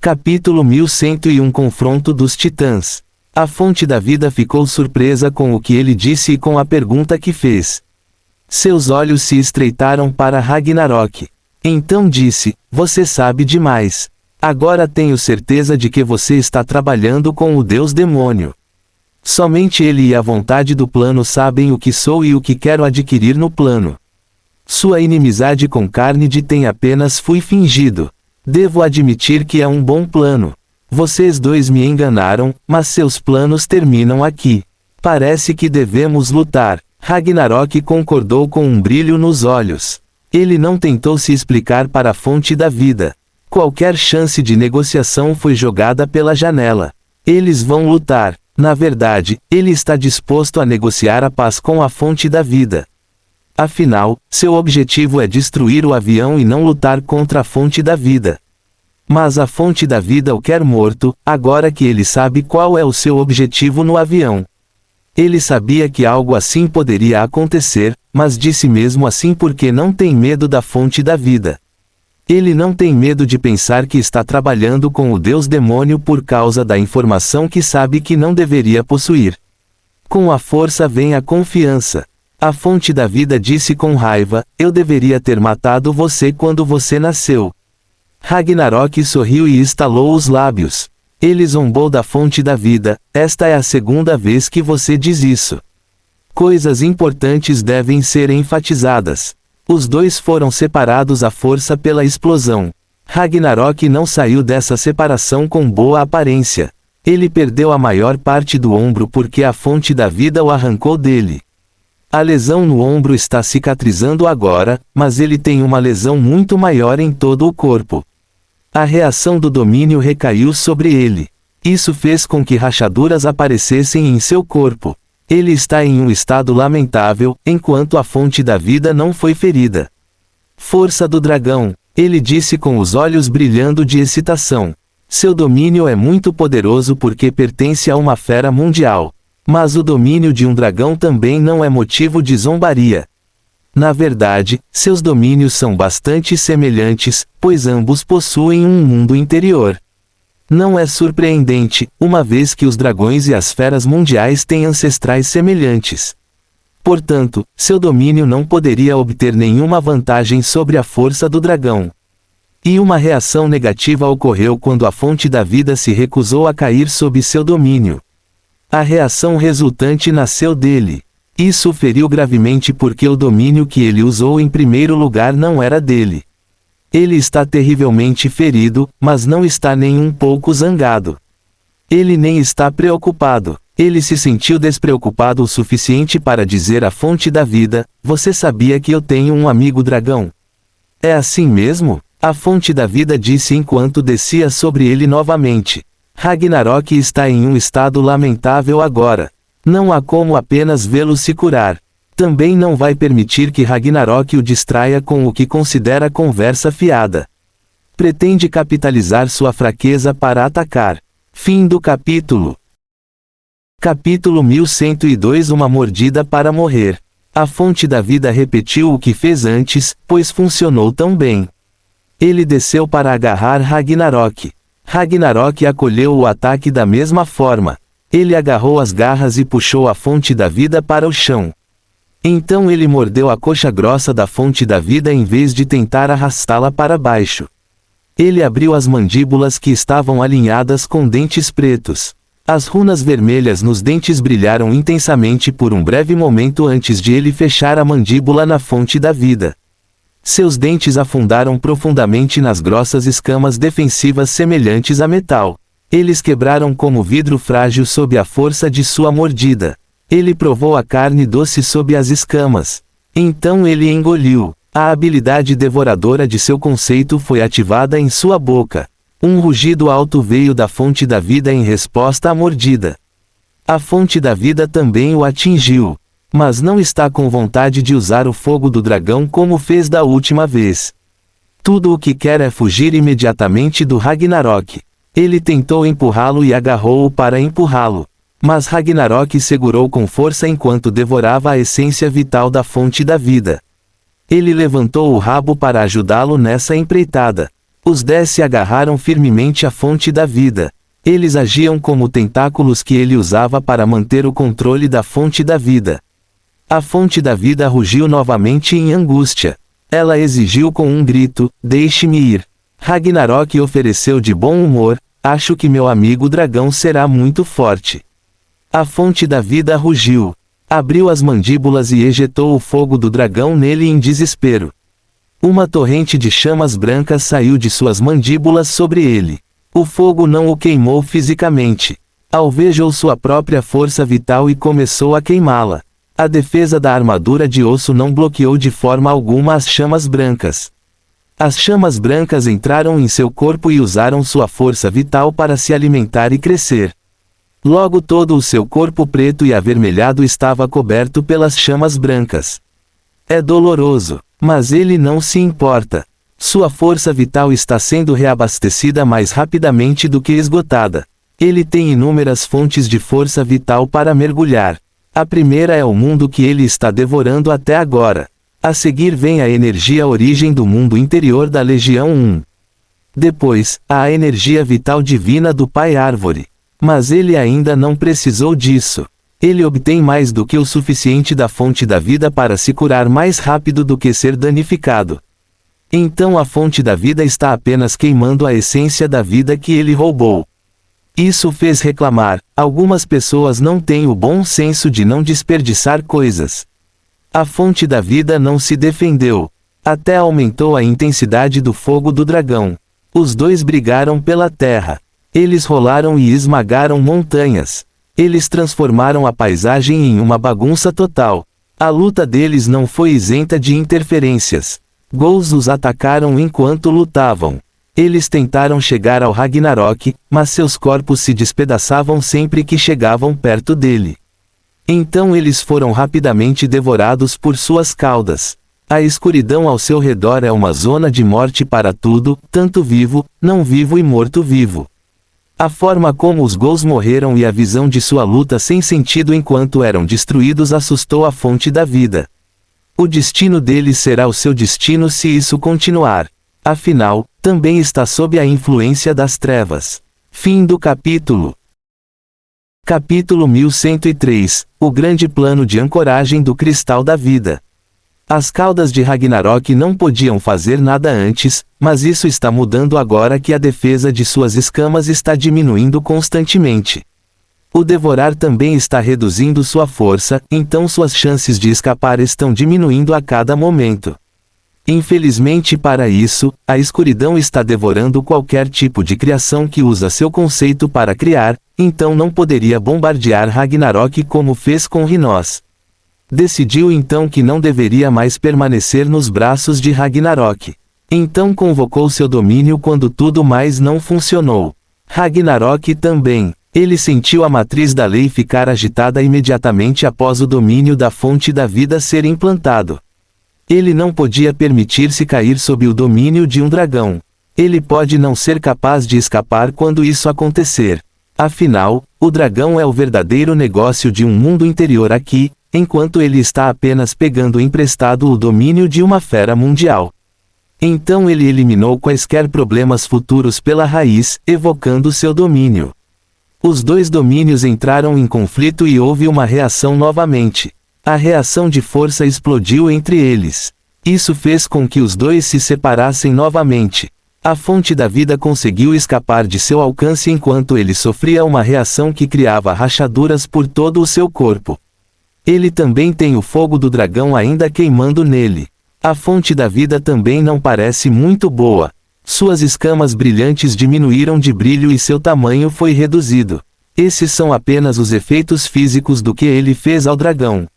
Capítulo 1101 Confronto dos Titãs. A fonte da vida ficou surpresa com o que ele disse e com a pergunta que fez. Seus olhos se estreitaram para Ragnarok. Então disse: você sabe demais. Agora tenho certeza de que você está trabalhando com o Deus Demônio. Somente ele e a vontade do plano sabem o que sou e o que quero adquirir no plano. Sua inimizade com Carnide tem apenas fui fingido. Devo admitir que é um bom plano. Vocês dois me enganaram, mas seus planos terminam aqui. Parece que devemos lutar. Ragnarok concordou com um brilho nos olhos. Ele não tentou se explicar para a fonte da vida. Qualquer chance de negociação foi jogada pela janela. Eles vão lutar. Na verdade, ele está disposto a negociar a paz com a fonte da vida. Afinal, seu objetivo é destruir o avião e não lutar contra a fonte da vida. Mas a fonte da vida o quer morto, agora que ele sabe qual é o seu objetivo no avião. Ele sabia que algo assim poderia acontecer, mas disse mesmo assim porque não tem medo da fonte da vida. Ele não tem medo de pensar que está trabalhando com o Deus Demônio por causa da informação que sabe que não deveria possuir. Com a força vem a confiança. A fonte da vida disse com raiva: eu deveria ter matado você quando você nasceu. Ragnarok sorriu e estalou os lábios. Ele zombou da fonte da vida: esta é a segunda vez que você diz isso. Coisas importantes devem ser enfatizadas. Os dois foram separados à força pela explosão. Ragnarok não saiu dessa separação com boa aparência. Ele perdeu a maior parte do ombro porque a fonte da vida o arrancou dele. A lesão no ombro está cicatrizando agora, mas ele tem uma lesão muito maior em todo o corpo. A reação do domínio recaiu sobre ele. Isso fez com que rachaduras aparecessem em seu corpo. Ele está em um estado lamentável, enquanto a fonte da vida não foi ferida. Força do dragão, ele disse com os olhos brilhando de excitação. Seu domínio é muito poderoso porque pertence a uma fera mundial. Mas o domínio de um dragão também não é motivo de zombaria. Na verdade, seus domínios são bastante semelhantes, pois ambos possuem um mundo interior. Não é surpreendente, uma vez que os dragões e as feras mundiais têm ancestrais semelhantes. Portanto, seu domínio não poderia obter nenhuma vantagem sobre a força do dragão. E uma reação negativa ocorreu quando a fonte da vida se recusou a cair sob seu domínio. A reação resultante nasceu dele. Isso o feriu gravemente porque o domínio que ele usou em primeiro lugar não era dele. Ele está terrivelmente ferido, mas não está nem um pouco zangado. Ele nem está preocupado. Ele se sentiu despreocupado o suficiente para dizer à fonte da vida: você sabia que eu tenho um amigo dragão? É assim mesmo? A fonte da vida disse enquanto descia sobre ele novamente. Ragnarok está em um estado lamentável agora. Não há como apenas vê-lo se curar. Também não vai permitir que Ragnarok o distraia com o que considera conversa fiada. Pretende capitalizar sua fraqueza para atacar. Fim do capítulo. Capítulo 1102 Uma mordida para morrer. A fonte da vida repetiu o que fez antes, pois funcionou tão bem. Ele desceu para agarrar Ragnarok. Ragnarok acolheu o ataque da mesma forma. Ele agarrou as garras e puxou a fonte da vida para o chão. Então ele mordeu a coxa grossa da fonte da vida em vez de tentar arrastá-la para baixo. Ele abriu as mandíbulas que estavam alinhadas com dentes pretos. As runas vermelhas nos dentes brilharam intensamente por um breve momento antes de ele fechar a mandíbula na fonte da vida. Seus dentes afundaram profundamente nas grossas escamas defensivas semelhantes a metal. Eles quebraram como vidro frágil sob a força de sua mordida. Ele provou a carne doce sob as escamas. Então ele engoliu. A habilidade devoradora de seu conceito foi ativada em sua boca. Um rugido alto veio da fonte da vida em resposta à mordida. A fonte da vida também o atingiu. Mas não está com vontade de usar o fogo do dragão como fez da última vez. Tudo o que quer é fugir imediatamente do Ragnarok. Ele tentou empurrá-lo e agarrou-o para empurrá-lo. Mas Ragnarok segurou com força enquanto devorava a essência vital da fonte da vida. Ele levantou o rabo para ajudá-lo nessa empreitada. Os 10 se agarraram firmemente à fonte da vida. Eles agiam como tentáculos que ele usava para manter o controle da fonte da vida. A fonte da vida rugiu novamente em angústia. Ela exigiu com um grito: deixe-me ir. Ragnarok ofereceu de bom humor: acho que meu amigo dragão será muito forte. A fonte da vida rugiu. Abriu as mandíbulas e ejetou o fogo do dragão nele em desespero. Uma torrente de chamas brancas saiu de suas mandíbulas sobre ele. O fogo não o queimou fisicamente. Alvejou sua própria força vital e começou a queimá-la. A defesa da armadura de osso não bloqueou de forma alguma as chamas brancas. As chamas brancas entraram em seu corpo e usaram sua força vital para se alimentar e crescer. Logo todo o seu corpo preto e avermelhado estava coberto pelas chamas brancas. É doloroso, mas ele não se importa. Sua força vital está sendo reabastecida mais rapidamente do que esgotada. Ele tem inúmeras fontes de força vital para mergulhar. A primeira é o mundo que ele está devorando até agora. A seguir vem a energia origem do mundo interior da Legião 1. Depois, há a energia vital divina do Pai Árvore. Mas ele ainda não precisou disso. Ele obtém mais do que o suficiente da fonte da vida para se curar mais rápido do que ser danificado. Então a fonte da vida está apenas queimando a essência da vida que ele roubou. Isso fez reclamar: algumas pessoas não têm o bom senso de não desperdiçar coisas. A fonte da vida não se defendeu. Até aumentou a intensidade do fogo do dragão. Os dois brigaram pela terra. Eles rolaram e esmagaram montanhas. Eles transformaram a paisagem em uma bagunça total. A luta deles não foi isenta de interferências. Ghouls os atacaram enquanto lutavam. Eles tentaram chegar ao Ragnarok, mas seus corpos se despedaçavam sempre que chegavam perto dele. Então eles foram rapidamente devorados por suas caudas. A escuridão ao seu redor é uma zona de morte para tudo, tanto vivo, não vivo e morto-vivo. A forma como os Ghouls morreram e a visão de sua luta sem sentido enquanto eram destruídos assustou a fonte da vida. O destino deles será o seu destino se isso continuar. Afinal, também está sob a influência das trevas. Fim do capítulo. Capítulo 1103 – O grande plano de ancoragem do Cristal da Vida. As caudas de Ragnarok não podiam fazer nada antes, mas isso está mudando agora que a defesa de suas escamas está diminuindo constantemente. O devorar também está reduzindo sua força, então suas chances de escapar estão diminuindo a cada momento. Infelizmente para isso, a escuridão está devorando qualquer tipo de criação que usa seu conceito para criar, então não poderia bombardear Ragnarok como fez com Hnoss. Decidiu então que não deveria mais permanecer nos braços de Ragnarok. Então convocou seu domínio quando tudo mais não funcionou. Ragnarok também. Ele sentiu a matriz da lei ficar agitada imediatamente após o domínio da fonte da vida ser implantado. Ele não podia permitir-se cair sob o domínio de um dragão. Ele pode não ser capaz de escapar quando isso acontecer. Afinal, o dragão é o verdadeiro negócio de um mundo interior aqui, enquanto ele está apenas pegando emprestado o domínio de uma fera mundial. Então ele eliminou quaisquer problemas futuros pela raiz, evocando seu domínio. Os dois domínios entraram em conflito e houve uma reação novamente. A reação de força explodiu entre eles. Isso fez com que os dois se separassem novamente. A fonte da vida conseguiu escapar de seu alcance enquanto ele sofria uma reação que criava rachaduras por todo o seu corpo. Ele também tem o fogo do dragão ainda queimando nele. A fonte da vida também não parece muito boa. Suas escamas brilhantes diminuíram de brilho e seu tamanho foi reduzido. Esses são apenas os efeitos físicos do que ele fez ao dragão.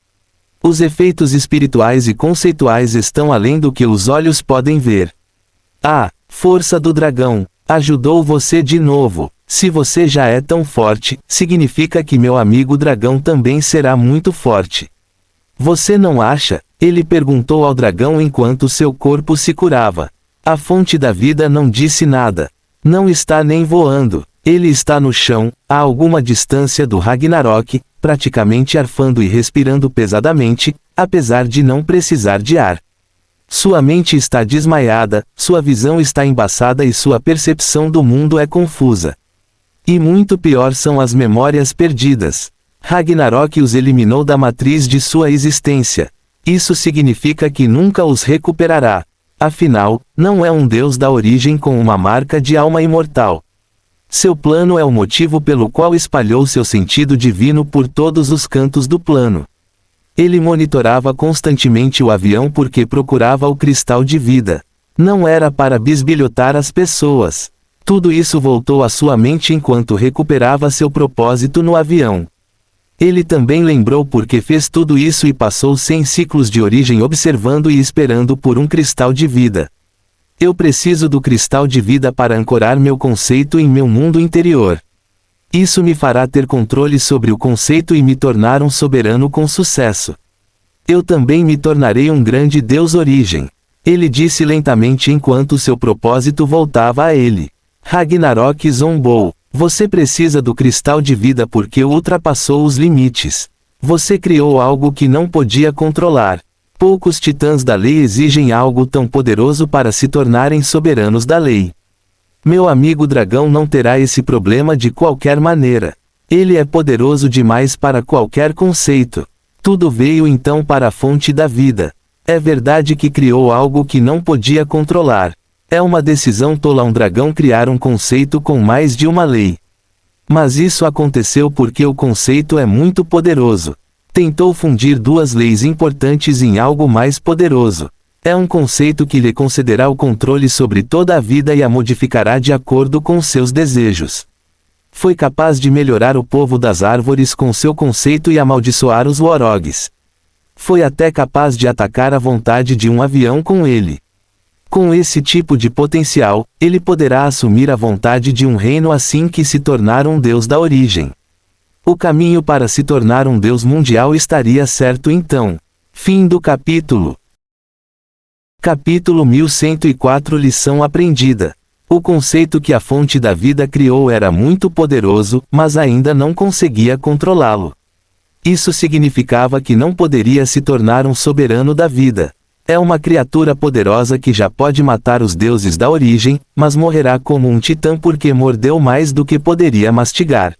Os efeitos espirituais e conceituais estão além do que os olhos podem ver. A força do dragão ajudou você de novo. Se você já é tão forte, significa que meu amigo dragão também será muito forte. Você não acha? Ele perguntou ao dragão enquanto seu corpo se curava. A fonte da vida não disse nada. Não está nem voando. Ele está no chão, a alguma distância do Ragnarok, praticamente arfando e respirando pesadamente, apesar de não precisar de ar. Sua mente está desmaiada, sua visão está embaçada e sua percepção do mundo é confusa. E muito pior são as memórias perdidas. Ragnarok os eliminou da matriz de sua existência. Isso significa que nunca os recuperará. Afinal, não é um deus da origem com uma marca de alma imortal. Seu plano é o motivo pelo qual espalhou seu sentido divino por todos os cantos do plano. Ele monitorava constantemente o avião porque procurava o cristal de vida. Não era para bisbilhotar as pessoas. Tudo isso voltou à sua mente enquanto recuperava seu propósito no avião. Ele também lembrou por que fez tudo isso e passou 100 ciclos de origem observando e esperando por um cristal de vida. Eu preciso do cristal de vida para ancorar meu conceito em meu mundo interior. Isso me fará ter controle sobre o conceito e me tornar um soberano com sucesso. Eu também me tornarei um grande Deus origem. Ele disse lentamente enquanto seu propósito voltava a ele. Ragnarok zombou. Você precisa do cristal de vida porque ultrapassou os limites. Você criou algo que não podia controlar. Poucos titãs da lei exigem algo tão poderoso para se tornarem soberanos da lei. Meu amigo dragão não terá esse problema de qualquer maneira. Ele é poderoso demais para qualquer conceito. Tudo veio então para a fonte da vida. É verdade que criou algo que não podia controlar. É uma decisão tola um dragão criar um conceito com mais de uma lei. Mas isso aconteceu porque o conceito é muito poderoso. Tentou fundir duas leis importantes em algo mais poderoso. É um conceito que lhe concederá o controle sobre toda a vida e a modificará de acordo com seus desejos. Foi capaz de melhorar o povo das árvores com seu conceito e amaldiçoar os Worogs. Foi até capaz de atacar a vontade de um avião com ele. Com esse tipo de potencial, ele poderá assumir a vontade de um reino assim que se tornar um deus da origem. O caminho para se tornar um deus mundial estaria certo então. Fim do capítulo. Capítulo 1104 Lição aprendida. O conceito que a fonte da vida criou era muito poderoso, mas ainda não conseguia controlá-lo. Isso significava que não poderia se tornar um soberano da vida. É uma criatura poderosa que já pode matar os deuses da origem, mas morrerá como um titã porque mordeu mais do que poderia mastigar.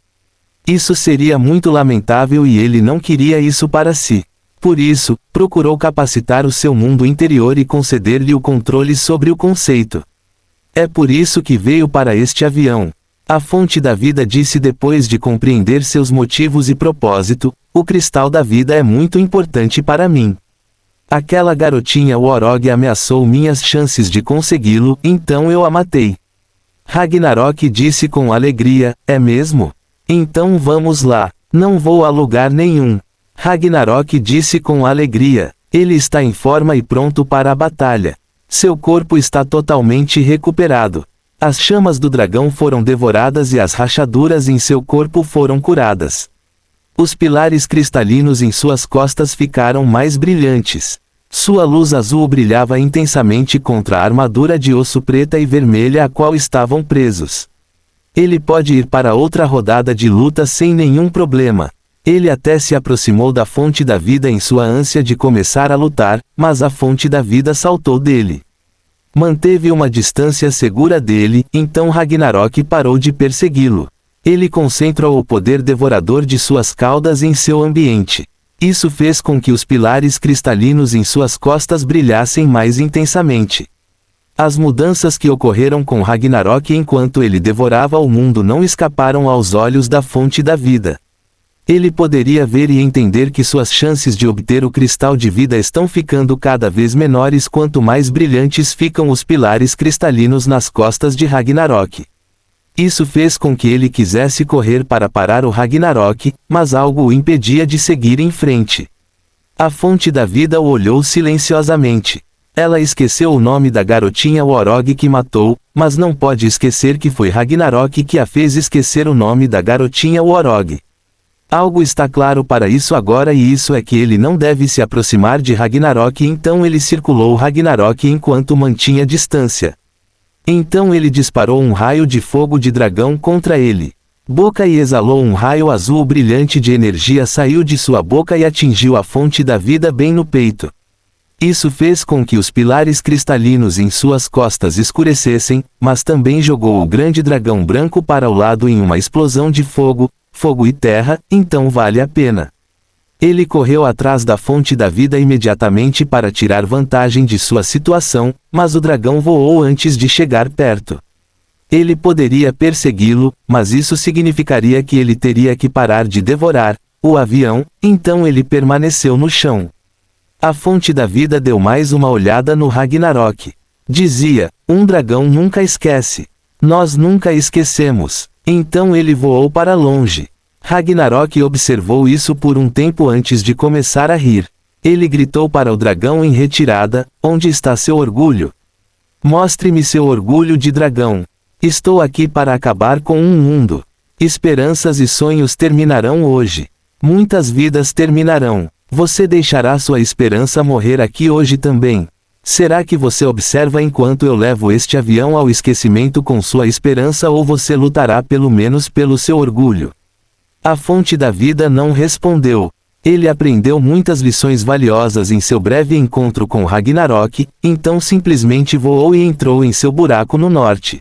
Isso seria muito lamentável e ele não queria isso para si. Por isso, procurou capacitar o seu mundo interior e conceder-lhe o controle sobre o conceito. É por isso que veio para este avião. A fonte da vida disse depois de compreender seus motivos e propósito, o cristal da vida é muito importante para mim. Aquela garotinha Worog ameaçou minhas chances de consegui-lo, então eu a matei. Ragnarok disse com alegria, é mesmo? Então vamos lá, não vou a lugar nenhum. Ragnarok disse com alegria, ele está em forma e pronto para a batalha. Seu corpo está totalmente recuperado. As chamas do dragão foram devoradas e as rachaduras em seu corpo foram curadas. Os pilares cristalinos em suas costas ficaram mais brilhantes. Sua luz azul brilhava intensamente contra a armadura de osso preta e vermelha a qual estavam presos. Ele pode ir para outra rodada de luta sem nenhum problema. Ele até se aproximou da fonte da vida em sua ânsia de começar a lutar, mas a fonte da vida saltou dele. Manteve uma distância segura dele, então Ragnarok parou de persegui-lo. Ele concentrou o poder devorador de suas caudas em seu ambiente. Isso fez com que os pilares cristalinos em suas costas brilhassem mais intensamente. As mudanças que ocorreram com Ragnarok enquanto ele devorava o mundo não escaparam aos olhos da fonte da vida. Ele poderia ver e entender que suas chances de obter o cristal de vida estão ficando cada vez menores quanto mais brilhantes ficam os pilares cristalinos nas costas de Ragnarok. Isso fez com que ele quisesse correr para parar o Ragnarok, mas algo o impedia de seguir em frente. A fonte da vida o olhou silenciosamente. Ela esqueceu o nome da garotinha Worog que matou, mas não pode esquecer que foi Ragnarok que a fez esquecer o nome da garotinha Worog. Algo está claro para isso agora e isso é que ele não deve se aproximar de Ragnarok, então ele circulou Ragnarok enquanto mantinha distância. Então ele disparou um raio de fogo de dragão contra ele. Boca e exalou um raio azul brilhante de energia saiu de sua boca e atingiu a fonte da vida bem no peito. Isso fez com que os pilares cristalinos em suas costas escurecessem, mas também jogou o grande dragão branco para o lado em uma explosão de fogo, fogo e terra, então vale a pena. Ele correu atrás da fonte da vida imediatamente para tirar vantagem de sua situação, mas o dragão voou antes de chegar perto. Ele poderia persegui-lo, mas isso significaria que ele teria que parar de devorar o avião, então ele permaneceu no chão. A fonte da vida deu mais uma olhada no Ragnarok. Dizia, um dragão nunca esquece. Nós nunca esquecemos. Então ele voou para longe. Ragnarok observou isso por um tempo antes de começar a rir. Ele gritou para o dragão em retirada, onde está seu orgulho? Mostre-me seu orgulho de dragão. Estou aqui para acabar com um mundo. Esperanças e sonhos terminarão hoje. Muitas vidas terminarão. Você deixará sua esperança morrer aqui hoje também. Será que você observa enquanto eu levo este avião ao esquecimento com sua esperança ou você lutará pelo menos pelo seu orgulho? A fonte da vida não respondeu. Ele aprendeu muitas lições valiosas em seu breve encontro com Ragnarok, então simplesmente voou e entrou em seu buraco no norte.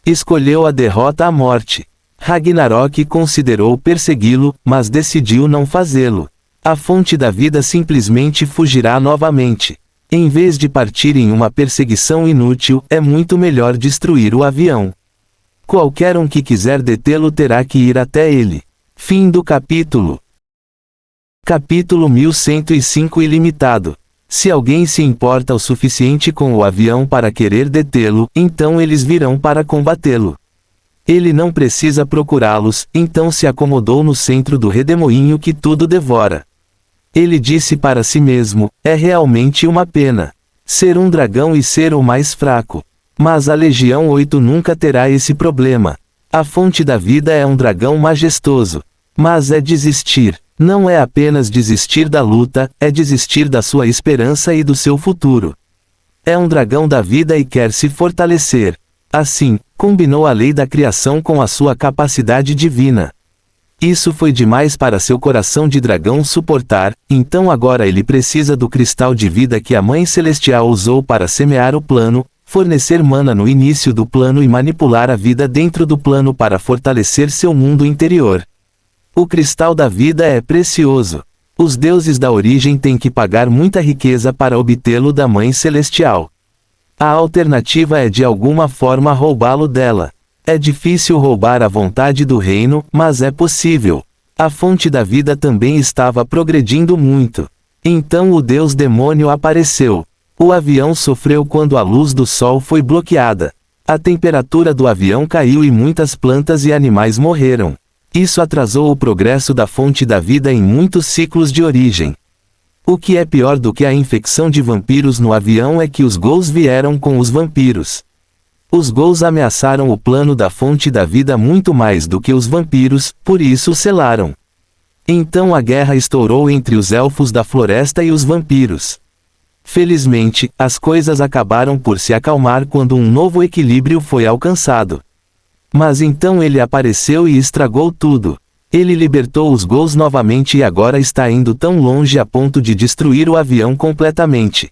Escolheu a derrota à morte. Ragnarok considerou persegui-lo, mas decidiu não fazê-lo. A fonte da vida simplesmente fugirá novamente. Em vez de partir em uma perseguição inútil, é muito melhor destruir o avião. Qualquer um que quiser detê-lo terá que ir até ele. Fim do capítulo. Capítulo 1105 Ilimitado. Se alguém se importa o suficiente com o avião para querer detê-lo, então eles virão para combatê-lo. Ele não precisa procurá-los, então se acomodou no centro do redemoinho que tudo devora. Ele disse para si mesmo, é realmente uma pena ser um dragão e ser o mais fraco. Mas a Legião 8 nunca terá esse problema. A fonte da vida é um dragão majestoso. Mas é desistir. Não é apenas desistir da luta, é desistir da sua esperança e do seu futuro. É um dragão da vida e quer se fortalecer. Assim, combinou a lei da criação com a sua capacidade divina. Isso foi demais para seu coração de dragão suportar, então agora ele precisa do cristal de vida que a Mãe Celestial usou para semear o plano, fornecer mana no início do plano e manipular a vida dentro do plano para fortalecer seu mundo interior. O cristal da vida é precioso. Os deuses da origem têm que pagar muita riqueza para obtê-lo da Mãe Celestial. A alternativa é de alguma forma roubá-lo dela. É difícil roubar a vontade do reino, mas é possível. A fonte da vida também estava progredindo muito. Então o deus demônio apareceu. O avião sofreu quando a luz do sol foi bloqueada. A temperatura do avião caiu e muitas plantas e animais morreram. Isso atrasou o progresso da fonte da vida em muitos ciclos de origem. O que é pior do que a infecção de vampiros no avião é que os ghouls vieram com os vampiros. Os ghouls ameaçaram o plano da fonte da vida muito mais do que os vampiros, por isso selaram. Então a guerra estourou entre os elfos da floresta e os vampiros. Felizmente, as coisas acabaram por se acalmar quando um novo equilíbrio foi alcançado. Mas então ele apareceu e estragou tudo. Ele libertou os ghouls novamente e agora está indo tão longe a ponto de destruir o avião completamente.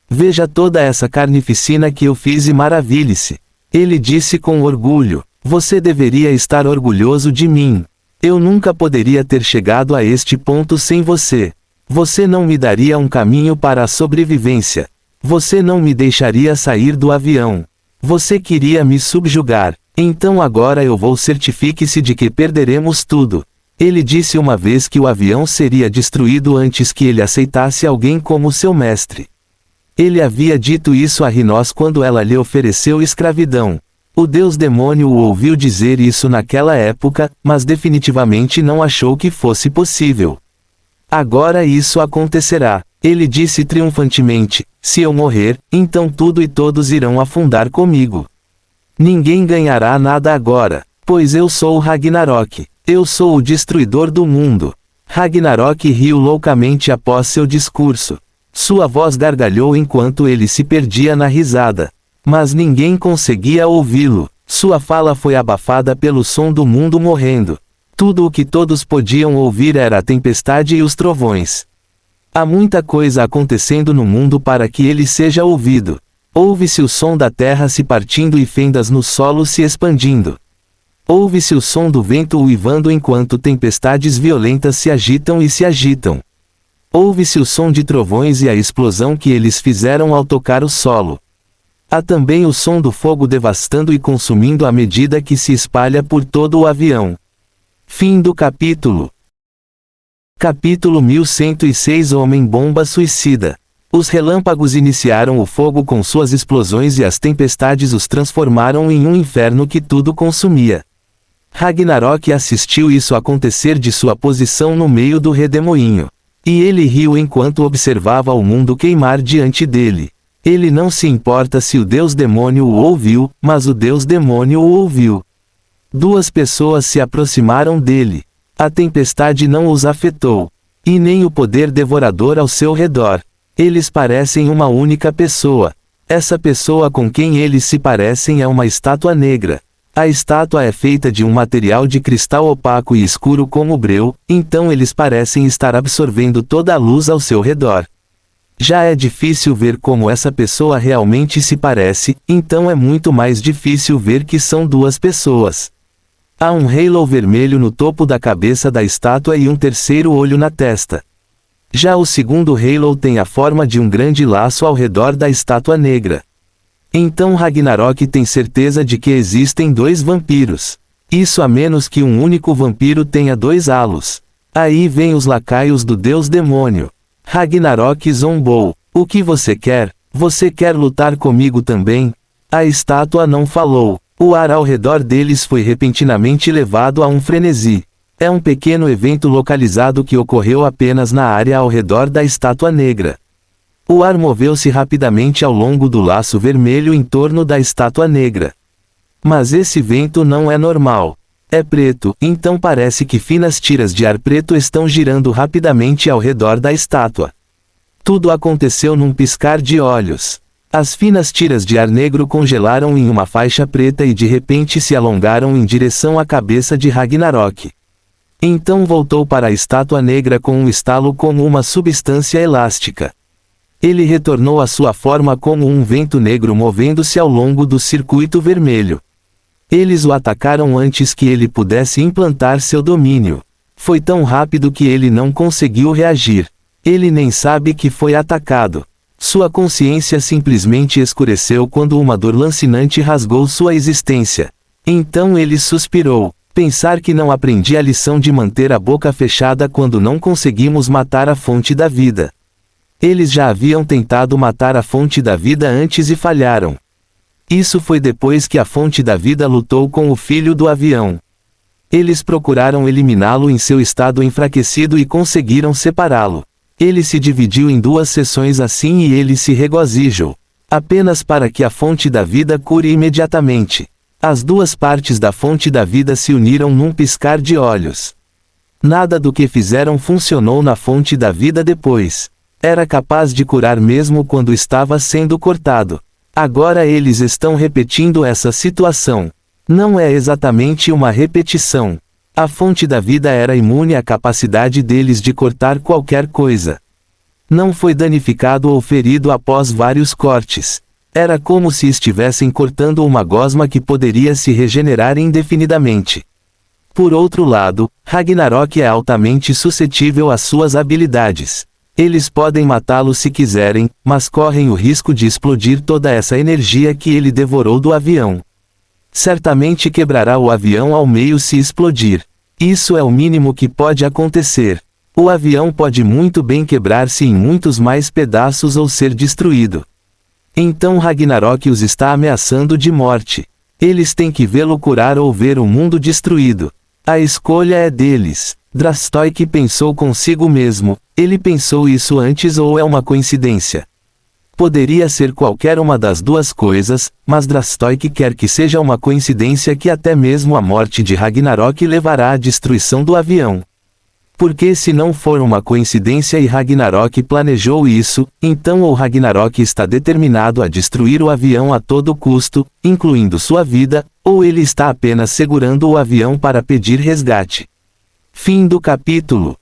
Veja toda essa carnificina que eu fiz e maravilhe-se. Ele disse com orgulho, você deveria estar orgulhoso de mim. Eu nunca poderia ter chegado a este ponto sem você. Você não me daria um caminho para a sobrevivência. Você não me deixaria sair do avião. Você queria me subjugar. Então agora eu vou certifique-se de que perderemos tudo. Ele disse uma vez que o avião seria destruído antes que ele aceitasse alguém como seu mestre. Ele havia dito isso a Rinós quando ela lhe ofereceu escravidão. O deus demônio o ouviu dizer isso naquela época, mas definitivamente não achou que fosse possível. Agora isso acontecerá. Ele disse triunfantemente, se eu morrer, então tudo e todos irão afundar comigo. Ninguém ganhará nada agora, pois eu sou o Ragnarok. Eu sou o destruidor do mundo. Ragnarok riu loucamente após seu discurso. Sua voz gargalhou enquanto ele se perdia na risada. Mas ninguém conseguia ouvi-lo. Sua fala foi abafada pelo som do mundo morrendo. Tudo o que todos podiam ouvir era a tempestade e os trovões. Há muita coisa acontecendo no mundo para que ele seja ouvido. Ouve-se o som da terra se partindo e fendas no solo se expandindo. Ouve-se o som do vento uivando enquanto tempestades violentas se agitam e se agitam. Ouve-se o som de trovões e a explosão que eles fizeram ao tocar o solo. Há também o som do fogo devastando e consumindo à medida que se espalha por todo o avião. Fim do capítulo. Capítulo 1106 Homem-bomba suicida. Os relâmpagos iniciaram o fogo com suas explosões e as tempestades os transformaram em um inferno que tudo consumia. Ragnarok assistiu isso acontecer de sua posição no meio do redemoinho. E ele riu enquanto observava o mundo queimar diante dele. Ele não se importa se o deus demônio o ouviu, mas o deus demônio o ouviu. Duas pessoas se aproximaram dele. A tempestade não os afetou. E nem o poder devorador ao seu redor. Eles parecem uma única pessoa. Essa pessoa com quem eles se parecem é uma estátua negra. A estátua é feita de um material de cristal opaco e escuro como breu, então eles parecem estar absorvendo toda a luz ao seu redor. Já é difícil ver como essa pessoa realmente se parece, então é muito mais difícil ver que são duas pessoas. Há um halo vermelho no topo da cabeça da estátua e um terceiro olho na testa. Já o segundo halo tem a forma de um grande laço ao redor da estátua negra. Então Ragnarok tem certeza de que existem dois vampiros. Isso a menos que um único vampiro tenha dois halos. Aí vem os lacaios do deus demônio. Ragnarok zombou. O que você quer? Você quer lutar comigo também? A estátua não falou. O ar ao redor deles foi repentinamente levado a um frenesi. É um pequeno evento localizado que ocorreu apenas na área ao redor da estátua negra. O ar moveu-se rapidamente ao longo do laço vermelho em torno da estátua negra. Mas esse vento não é normal. É preto, então parece que finas tiras de ar preto estão girando rapidamente ao redor da estátua. Tudo aconteceu num piscar de olhos. As finas tiras de ar negro congelaram em uma faixa preta e de repente se alongaram em direção à cabeça de Ragnarok. Então voltou para a estátua negra com um estalo como uma substância elástica. Ele retornou à sua forma como um vento negro movendo-se ao longo do circuito vermelho. Eles o atacaram antes que ele pudesse implantar seu domínio. Foi tão rápido que ele não conseguiu reagir. Ele nem sabe que foi atacado. Sua consciência simplesmente escureceu quando uma dor lancinante rasgou sua existência. Então ele suspirou. Pensar que não aprendi a lição de manter a boca fechada quando não conseguimos matar a fonte da vida. Eles já haviam tentado matar a fonte da vida antes e falharam. Isso foi depois que a fonte da vida lutou com o filho do avião. Eles procuraram eliminá-lo em seu estado enfraquecido e conseguiram separá-lo. Ele se dividiu em duas seções assim e ele se regozijou. Apenas para que a fonte da vida cure imediatamente. As duas partes da fonte da vida se uniram num piscar de olhos. Nada do que fizeram funcionou na fonte da vida depois. Era capaz de curar mesmo quando estava sendo cortado. Agora eles estão repetindo essa situação. Não é exatamente uma repetição. A fonte da vida era imune à capacidade deles de cortar qualquer coisa. Não foi danificado ou ferido após vários cortes. Era como se estivessem cortando uma gosma que poderia se regenerar indefinidamente. Por outro lado, Ragnarok é altamente suscetível às suas habilidades. Eles podem matá-lo se quiserem, mas correm o risco de explodir toda essa energia que ele devorou do avião. Certamente quebrará o avião ao meio se explodir. Isso é o mínimo que pode acontecer. O avião pode muito bem quebrar-se em muitos mais pedaços ou ser destruído. Então Ragnarok os está ameaçando de morte. Eles têm que vê-lo curar ou ver o mundo destruído. A escolha é deles. Drastoik pensou consigo mesmo. Ele pensou isso antes ou é uma coincidência? Poderia ser qualquer uma das duas coisas, mas Drastoik quer que seja uma coincidência que até mesmo a morte de Ragnarok levará à destruição do avião. Porque se não for uma coincidência e Ragnarok planejou isso, então ou Ragnarok está determinado a destruir o avião a todo custo, incluindo sua vida, ou ele está apenas segurando o avião para pedir resgate. Fim do capítulo.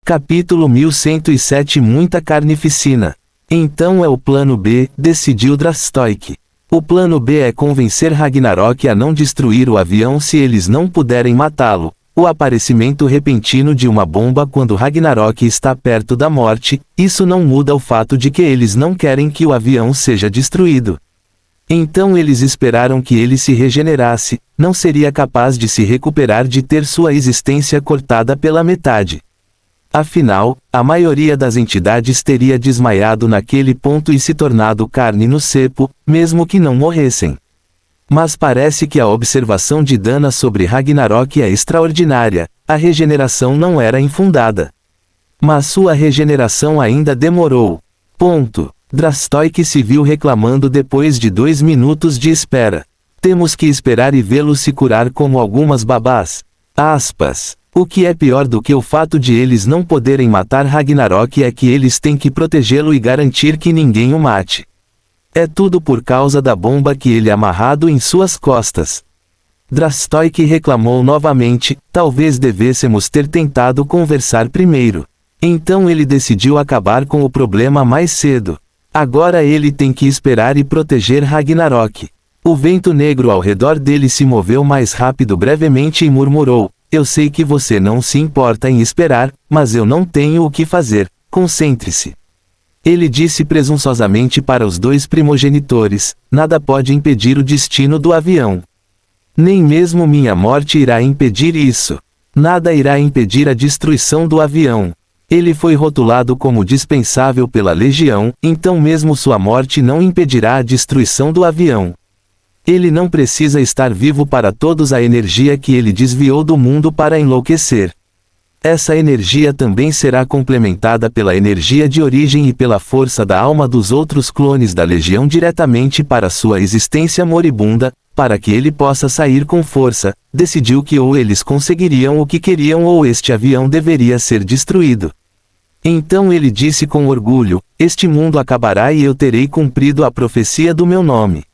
Capítulo 1107 Muita carnificina. Então é o plano B, decidiu Drastoik. O plano B é convencer Ragnarok a não destruir o avião se eles não puderem matá-lo. O aparecimento repentino de uma bomba quando Ragnarok está perto da morte, isso não muda o fato de que eles não querem que o avião seja destruído. Então eles esperaram que ele se regenerasse, não seria capaz de se recuperar de ter sua existência cortada pela metade. Afinal, a maioria das entidades teria desmaiado naquele ponto e se tornado carne no cepo, mesmo que não morressem. Mas parece que a observação de Dana sobre Ragnarok é extraordinária, a regeneração não era infundada. Mas sua regeneração ainda demorou. Drastoik se viu reclamando depois de 2 minutos de espera. Temos que esperar e vê-lo se curar como algumas babás. O que é pior do que o fato de eles não poderem matar Ragnarok é que eles têm que protegê-lo e garantir que ninguém o mate. É tudo por causa da bomba que ele amarrado em suas costas. Drastoik reclamou novamente, talvez devêssemos ter tentado conversar primeiro. Então ele decidiu acabar com o problema mais cedo. Agora ele tem que esperar e proteger Ragnarok. O vento negro ao redor dele se moveu mais rápido brevemente e murmurou: eu sei que você não se importa em esperar, mas eu não tenho o que fazer, concentre-se. Ele disse presunçosamente para os 2 primogenitores: nada pode impedir o destino do avião. Nem mesmo minha morte irá impedir isso. Nada irá impedir a destruição do avião. Ele foi rotulado como dispensável pela Legião, então mesmo sua morte não impedirá a destruição do avião. Ele não precisa estar vivo para todos a energia que ele desviou do mundo para enlouquecer. Essa energia também será complementada pela energia de origem e pela força da alma dos outros clones da Legião diretamente para sua existência moribunda, para que ele possa sair com força. Decidiu que ou eles conseguiriam o que queriam ou este avião deveria ser destruído. Então ele disse com orgulho: este mundo acabará e eu terei cumprido a profecia do meu nome.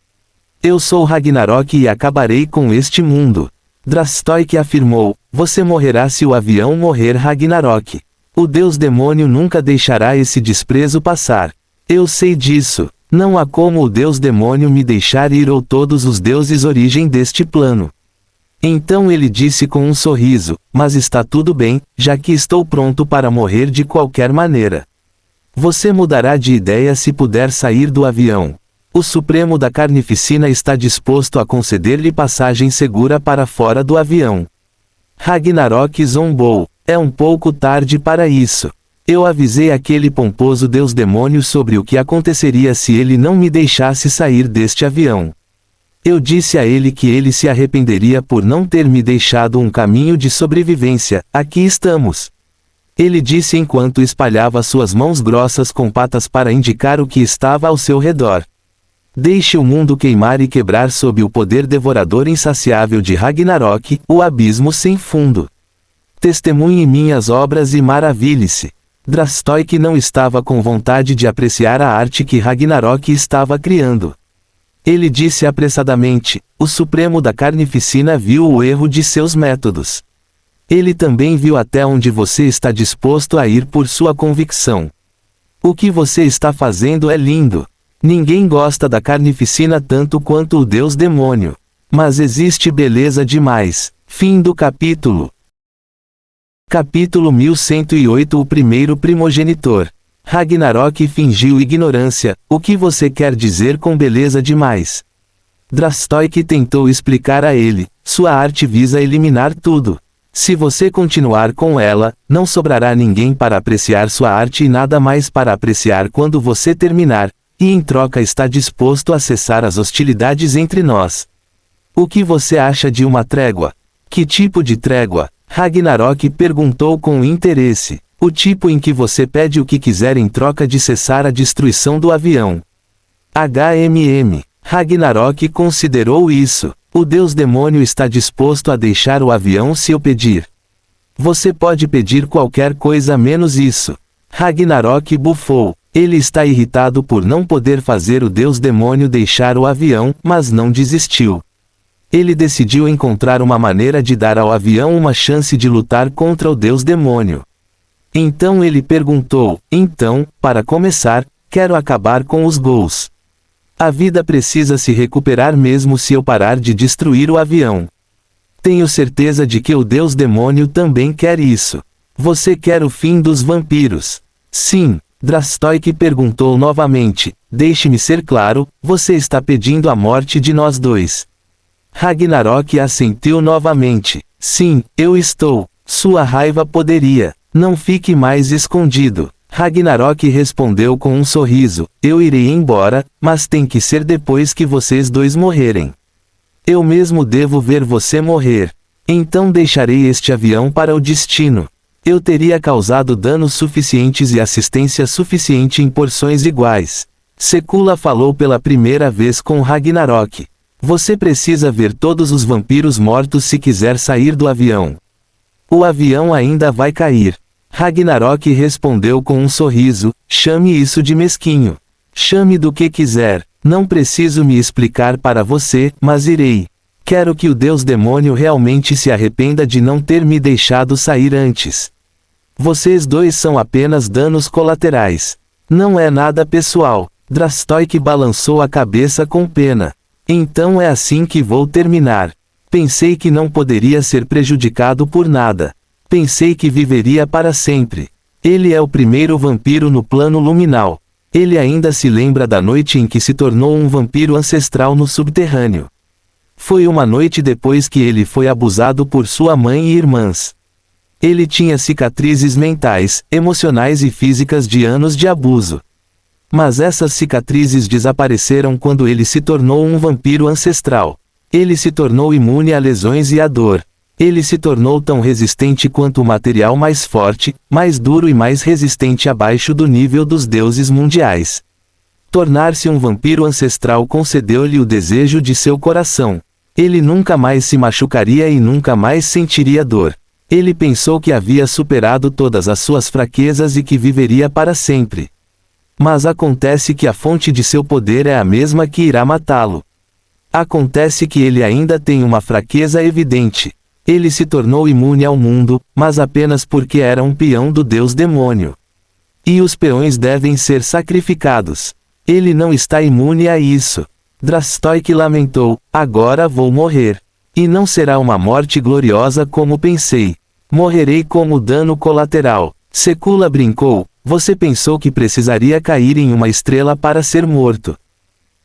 Eu sou Ragnarok e acabarei com este mundo. Drastoik afirmou: você morrerá se o avião morrer, Ragnarok. O deus demônio nunca deixará esse desprezo passar. Eu sei disso. Não há como o deus demônio me deixar ir ou todos os deuses origem deste plano. Então ele disse com um sorriso: mas está tudo bem, já que estou pronto para morrer de qualquer maneira. Você mudará de ideia se puder sair do avião. O Supremo da Carnificina está disposto a conceder-lhe passagem segura para fora do avião. Ragnarok zombou: é um pouco tarde para isso. Eu avisei aquele pomposo deus demônio sobre o que aconteceria se ele não me deixasse sair deste avião. Eu disse a ele que ele se arrependeria por não ter me deixado um caminho de sobrevivência. Aqui estamos. Ele disse enquanto espalhava suas mãos grossas com patas para indicar o que estava ao seu redor. Deixe o mundo queimar e quebrar sob o poder devorador insaciável de Ragnarok, o abismo sem fundo. Testemunhe minhas obras e maravilhe-se. Drastoik não estava com vontade de apreciar a arte que Ragnarok estava criando. Ele disse apressadamente: o Supremo da Carnificina viu o erro de seus métodos. Ele também viu até onde você está disposto a ir por sua convicção. O que você está fazendo é lindo. Ninguém gosta da Carnificina tanto quanto o deus demônio. Mas existe beleza demais. Fim do capítulo. Capítulo 1108 O primeiro primogenitor. Ragnarok fingiu ignorância. O que você quer dizer com beleza demais? Drastoik tentou explicar a ele: sua arte visa eliminar tudo. Se você continuar com ela, não sobrará ninguém para apreciar sua arte e nada mais para apreciar quando você terminar, e em troca está disposto a cessar as hostilidades entre nós. O que você acha de uma trégua? Que tipo de trégua? Ragnarok perguntou com interesse. O tipo em que você pede o que quiser em troca de cessar a destruição do avião. Ragnarok considerou isso. O deus demônio está disposto a deixar o avião se eu pedir. Você pode pedir qualquer coisa menos isso. Ragnarok bufou. Ele está irritado por não poder fazer o deus demônio deixar o avião, mas não desistiu. Ele decidiu encontrar uma maneira de dar ao avião uma chance de lutar contra o deus demônio. Então ele perguntou: então, para começar, quero acabar com os gols. A vida precisa se recuperar mesmo se eu parar de destruir o avião. Tenho certeza de que o Deus Demônio também quer isso. Você quer o fim dos vampiros? Sim. Drastoik perguntou novamente: deixe-me ser claro, você está pedindo a morte de nós dois. Ragnarok assentiu novamente. Sim, eu estou. Sua raiva poderia. Não fique mais escondido. Ragnarok respondeu com um sorriso: eu irei embora, mas tem que ser depois que vocês dois morrerem. Eu mesmo devo ver você morrer. Então deixarei este avião para o destino. Eu teria causado danos suficientes e assistência suficiente em porções iguais. Sekula falou pela primeira vez com Ragnarok. Você precisa ver todos os vampiros mortos se quiser sair do avião. O avião ainda vai cair. Ragnarok respondeu com um sorriso: chame isso de mesquinho. Chame do que quiser. Não preciso me explicar para você, mas irei. Quero que o Deus Demônio realmente se arrependa de não ter me deixado sair antes. Vocês dois são apenas danos colaterais. Não é nada pessoal. Drastoik balançou a cabeça com pena. Então é assim que vou terminar. Pensei que não poderia ser prejudicado por nada. Pensei que viveria para sempre. Ele é o primeiro vampiro no plano luminal. Ele ainda se lembra da noite em que se tornou um vampiro ancestral no subterrâneo. Foi uma noite depois que ele foi abusado por sua mãe e irmãs. Ele tinha cicatrizes mentais, emocionais e físicas de anos de abuso. Mas essas cicatrizes desapareceram quando ele se tornou um vampiro ancestral. Ele se tornou imune a lesões e à dor. Ele se tornou tão resistente quanto o material mais forte, mais duro e mais resistente abaixo do nível dos deuses mundiais. Tornar-se um vampiro ancestral concedeu-lhe o desejo de seu coração. Ele nunca mais se machucaria e nunca mais sentiria dor. Ele pensou que havia superado todas as suas fraquezas e que viveria para sempre. Mas acontece que a fonte de seu poder é a mesma que irá matá-lo. Acontece que ele ainda tem uma fraqueza evidente. Ele se tornou imune ao mundo, mas apenas porque era um peão do Deus Demônio. E os peões devem ser sacrificados. Ele não está imune a isso. Drastoik lamentou: agora vou morrer. E não será uma morte gloriosa como pensei. Morrerei como dano colateral. Sekula brincou: você pensou que precisaria cair em uma estrela para ser morto.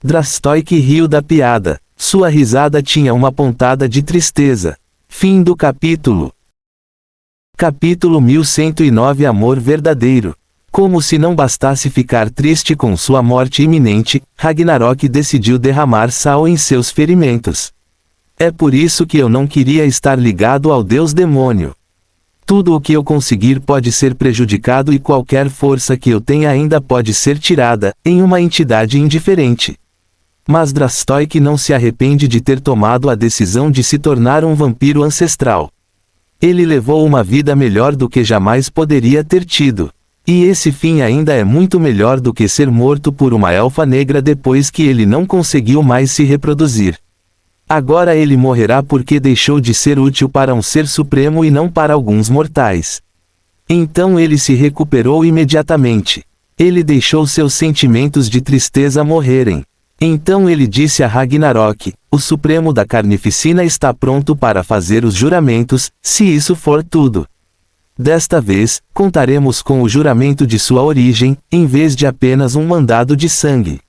Drastoik riu da piada. Sua risada tinha uma pontada de tristeza. Fim do capítulo. Capítulo 1109 Amor verdadeiro. Como se não bastasse ficar triste com sua morte iminente, Ragnarok decidiu derramar sal em seus ferimentos. É por isso que eu não queria estar ligado ao Deus Demônio. Tudo o que eu conseguir pode ser prejudicado e qualquer força que eu tenha ainda pode ser tirada, em uma entidade indiferente. Mas Drastoik não se arrepende de ter tomado a decisão de se tornar um vampiro ancestral. Ele levou uma vida melhor do que jamais poderia ter tido. E esse fim ainda é muito melhor do que ser morto por uma elfa negra depois que ele não conseguiu mais se reproduzir. Agora ele morrerá porque deixou de ser útil para um ser supremo e não para alguns mortais. Então ele se recuperou imediatamente. Ele deixou seus sentimentos de tristeza morrerem. Então ele disse a Ragnarok: o Supremo da Carnificina está pronto para fazer os juramentos, se isso for tudo. Desta vez, contaremos com o juramento de sua origem, em vez de apenas um mandado de sangue.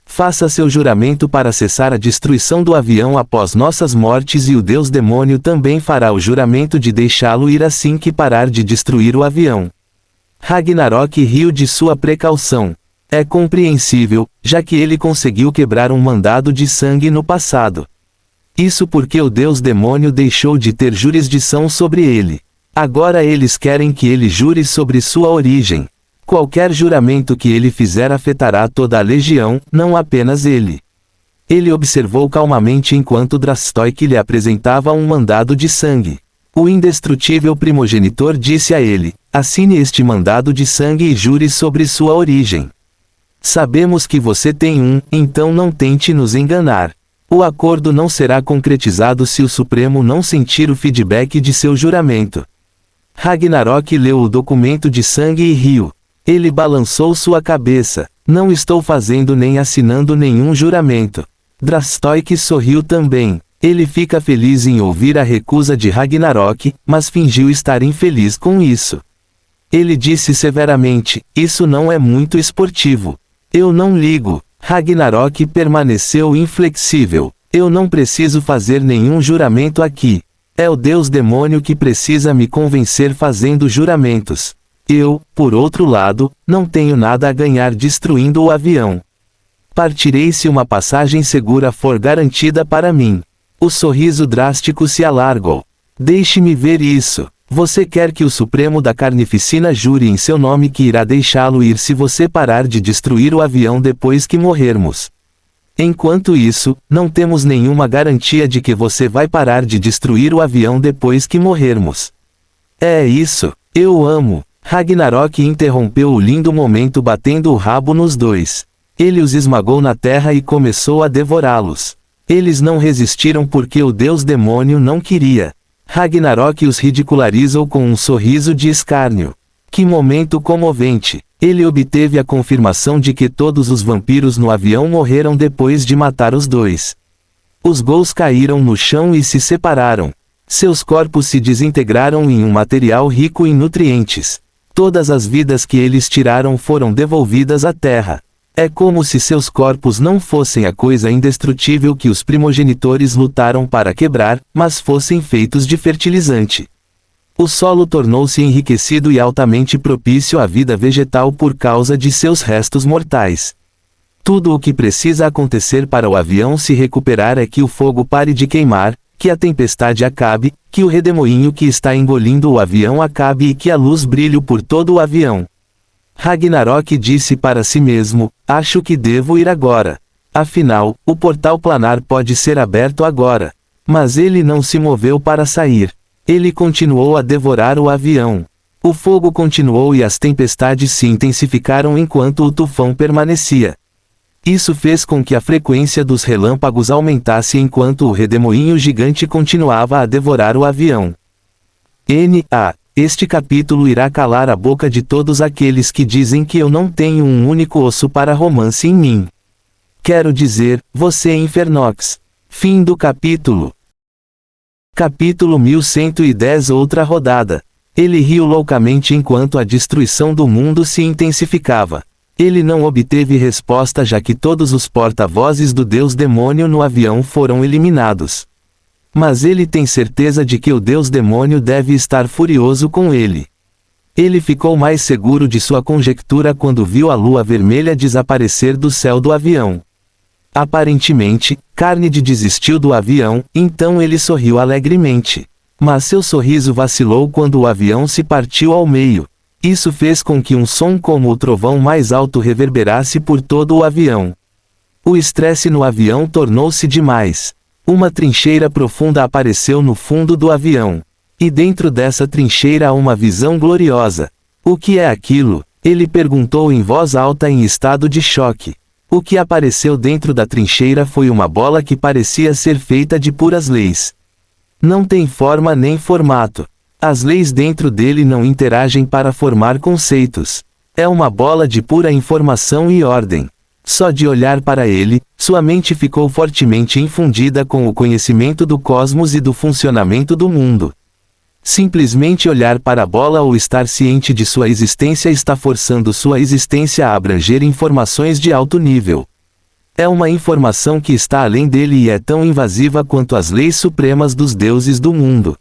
Faça seu juramento para cessar a destruição do avião após nossas mortes e o Deus Demônio também fará o juramento de deixá-lo ir assim que parar de destruir o avião. Ragnarok riu de sua precaução. É compreensível, já que ele conseguiu quebrar um mandado de sangue no passado. Isso porque o Deus Demônio deixou de ter jurisdição sobre ele. Agora eles querem que ele jure sobre sua origem. Qualquer juramento que ele fizer afetará toda a legião, não apenas ele. Ele observou calmamente enquanto Drastoik lhe apresentava um mandado de sangue. O indestrutível primogenitor disse a ele: assine este mandado de sangue e jure sobre sua origem. Sabemos que você tem um, então não tente nos enganar. O acordo não será concretizado se o Supremo não sentir o feedback de seu juramento. Ragnarok leu o documento de sangue e riu. Ele balançou sua cabeça. Não estou fazendo nem assinando nenhum juramento. Drastoik sorriu também. Ele fica feliz em ouvir a recusa de Ragnarok, mas fingiu estar infeliz com isso. Ele disse severamente, isso não é muito esportivo. Eu não ligo. Ragnarok permaneceu inflexível. Eu não preciso fazer nenhum juramento aqui. É o Deus demônio que precisa me convencer fazendo juramentos. Eu, por outro lado, não tenho nada a ganhar destruindo o avião. Partirei se uma passagem segura for garantida para mim. O sorriso drástico se alargou. Deixe-me ver isso. Você quer que o Supremo da Carnificina jure em seu nome que irá deixá-lo ir se você parar de destruir o avião depois que morrermos. Enquanto isso, não temos nenhuma garantia de que você vai parar de destruir o avião depois que morrermos. É isso. Eu amo. Ragnarok interrompeu o lindo momento batendo o rabo nos dois. Ele os esmagou na terra e começou a devorá-los. Eles não resistiram porque o Deus demônio não queria. Ragnarok os ridicularizou com um sorriso de escárnio. Que momento comovente! Ele obteve a confirmação de que todos os vampiros no avião morreram depois de matar os dois. Os ghouls caíram no chão e se separaram. Seus corpos se desintegraram em um material rico em nutrientes. Todas as vidas que eles tiraram foram devolvidas à terra. É como se seus corpos não fossem a coisa indestrutível que os primogenitores lutaram para quebrar, mas fossem feitos de fertilizante. O solo tornou-se enriquecido e altamente propício à vida vegetal por causa de seus restos mortais. Tudo o que precisa acontecer para o avião se recuperar é que o fogo pare de queimar, que a tempestade acabe, que o redemoinho que está engolindo o avião acabe e que a luz brilhe por todo o avião. Ragnarok disse para si mesmo, acho que devo ir agora. Afinal, o portal planar pode ser aberto agora. Mas ele não se moveu para sair. Ele continuou a devorar o avião. O fogo continuou e as tempestades se intensificaram enquanto o tufão permanecia. Isso fez com que a frequência dos relâmpagos aumentasse enquanto o redemoinho gigante continuava a devorar o avião. Este capítulo irá calar a boca de todos aqueles que dizem que eu não tenho um único osso para romance em mim. Quero dizer, você Infernox. Fim do capítulo. Capítulo 1110 Outra rodada. Ele riu loucamente enquanto a destruição do mundo se intensificava. Ele não obteve resposta já que todos os porta-vozes do Deus Demônio no avião foram eliminados. Mas ele tem certeza de que o Deus Demônio deve estar furioso com ele. Ele ficou mais seguro de sua conjectura quando viu a lua vermelha desaparecer do céu do avião. Aparentemente, Carnide desistiu do avião, então ele sorriu alegremente. Mas seu sorriso vacilou quando o avião se partiu ao meio. Isso fez com que um som como o trovão mais alto reverberasse por todo o avião. O estresse no avião tornou-se demais. Uma trincheira profunda apareceu no fundo do avião. E dentro dessa trincheira há uma visão gloriosa. O que é aquilo? Ele perguntou em voz alta em estado de choque. O que apareceu dentro da trincheira foi uma bola que parecia ser feita de puras leis. Não tem forma nem formato. As leis dentro dele não interagem para formar conceitos. É uma bola de pura informação e ordem. Só de olhar para ele, sua mente ficou fortemente infundida com o conhecimento do cosmos e do funcionamento do mundo. Simplesmente olhar para a bola ou estar ciente de sua existência está forçando sua existência a abranger informações de alto nível. É uma informação que está além dele e é tão invasiva quanto as leis supremas dos deuses do mundo.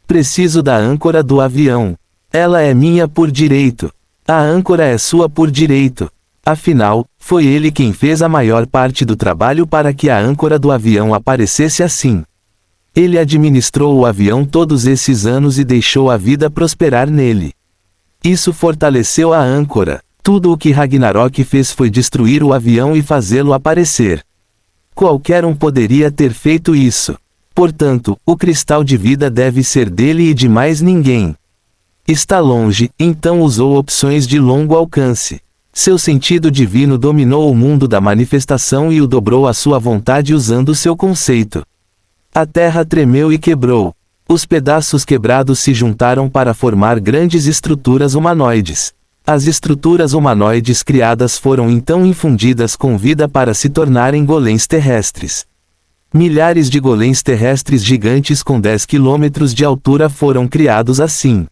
Preciso da âncora do avião. Ela é minha por direito. A âncora é sua por direito. Afinal, foi ele quem fez a maior parte do trabalho para que a âncora do avião aparecesse assim. Ele administrou o avião todos esses anos e deixou a vida prosperar nele. Isso fortaleceu a âncora. Tudo o que Ragnarok fez foi destruir o avião e fazê-lo aparecer. Qualquer um poderia ter feito isso. Portanto, o cristal de vida deve ser dele e de mais ninguém. Está longe, então usou opções de longo alcance. Seu sentido divino dominou o mundo da manifestação e o dobrou à sua vontade usando seu conceito. A terra tremeu e quebrou. Os pedaços quebrados se juntaram para formar grandes estruturas humanoides. As estruturas humanoides criadas foram então infundidas com vida para se tornarem golems terrestres. Milhares de golems terrestres gigantes com 10 quilômetros de altura foram criados assim.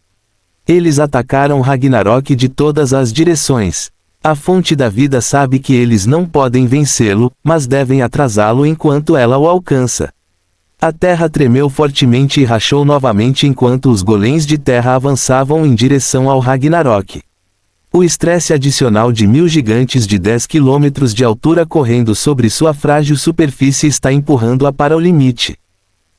Eles atacaram Ragnarok de todas as direções. A fonte da vida sabe que eles não podem vencê-lo, mas devem atrasá-lo enquanto ela o alcança. A terra tremeu fortemente e rachou novamente enquanto os golems de terra avançavam em direção ao Ragnarok. O estresse adicional de 1000 gigantes de 10 quilômetros de altura correndo sobre sua frágil superfície está empurrando-a para o limite.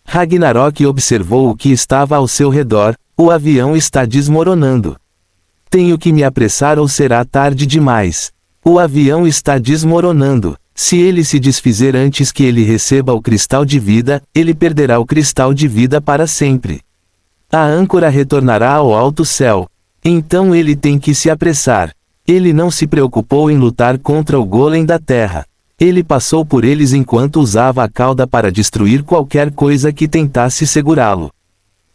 Ragnarok observou o que estava ao seu redor. O avião está desmoronando. Tenho que me apressar ou será tarde demais. O avião está desmoronando. Se ele se desfizer antes que ele receba o cristal de vida, ele perderá o cristal de vida para sempre. A âncora retornará ao alto céu. Então ele tem que se apressar. Ele não se preocupou em lutar contra o golem da terra. Ele passou por eles enquanto usava a cauda para destruir qualquer coisa que tentasse segurá-lo.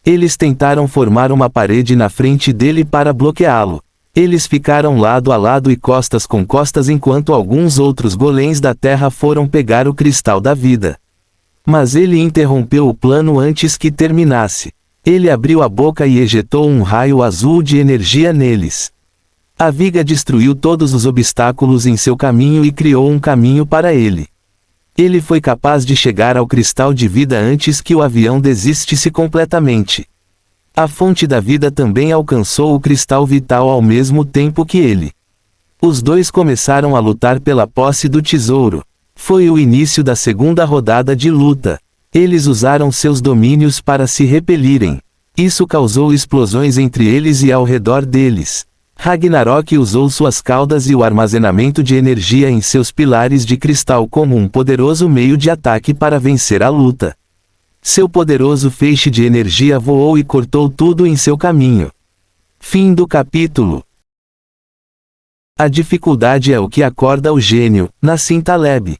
Eles tentaram formar uma parede na frente dele para bloqueá-lo. Eles ficaram lado a lado e costas com costas enquanto alguns outros golems da terra foram pegar o cristal da vida. Mas ele interrompeu o plano antes que terminasse. Ele abriu a boca e ejetou um raio azul de energia neles. A viga destruiu todos os obstáculos em seu caminho e criou um caminho para ele. Ele foi capaz de chegar ao cristal de vida antes que o avião desistisse completamente. A fonte da vida também alcançou o cristal vital ao mesmo tempo que ele. Os dois começaram a lutar pela posse do tesouro. Foi o início da segunda rodada de luta. Eles usaram seus domínios para se repelirem. Isso causou explosões entre eles e ao redor deles. Ragnarok usou suas caudas e o armazenamento de energia em seus pilares de cristal como um poderoso meio de ataque para vencer a luta. Seu poderoso feixe de energia voou e cortou tudo em seu caminho. Fim do capítulo. A dificuldade é o que acorda o gênio, Nassim Taleb.